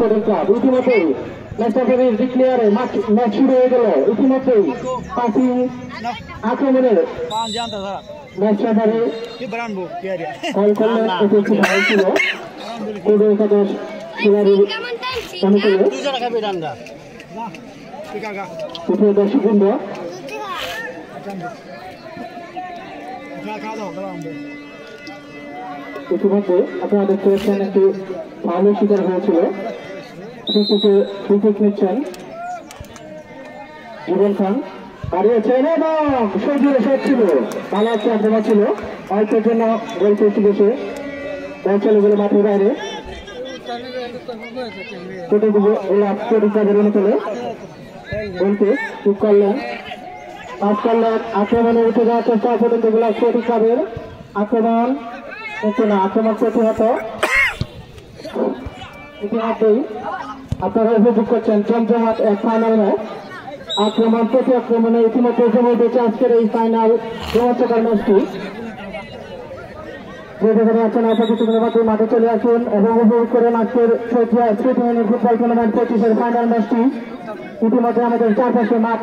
Sporting club. ইতিমধ্যেই ম্যাচের ডিক্লেয়ারে match শুরু হয়ে গেল। ইতিমধ্যেই পাসিং আক্রমণের ম্যাচ রেফারি কল করলেন, এটি একটি ফাউল ছিল পূর্ব একাদশ খেলাড়ির অনুকূলে। প্রিয় দর্শকবৃন্দ, ইতিমধ্যে আপনারা দেখতে পাচ্ছেন একটি ফাউলের শিকার হয়েছিল। ফ্রি কিক নিচ্ছেন জীবন খান, দাঁড়িয়েছেন এবং সজিয়ে শট ছিল, ভালো একটা আক্রমণ ছিল। অল্পের জন্য গোল পেয়েছিল সে, বল চলে গেল মাঠের বাইরে। গোলকে ঠিক করলেন, পাস করলেন, আক্রমণে উঠে যাওয়ার চেষ্টা পর্যন্ত স্পোর্টিং ক্লাবের আক্রমণ কিন্তু না, আক্রমণ প্রতিহত। ইতিমধ্যেই আপনারা উপভোগ করছেন জমজমাট এক ফাইনাল ম্যাচ। আক্রমণ প্রতি আক্রমণে ইতিমধ্যে জমে উঠেছে আজকের এই ফাইনাল রোমাঞ্চকর ম্যাচটি। যে যেখানে আছেন আপনাদের মাঠে চলে আসুন এবং উপভোগ করেন আজকের ফুটবল টুর্নামেন্ট 25-এর ফাইনাল ম্যাচটি। ইতিমধ্যে আমাদের চারপাশে মাঠ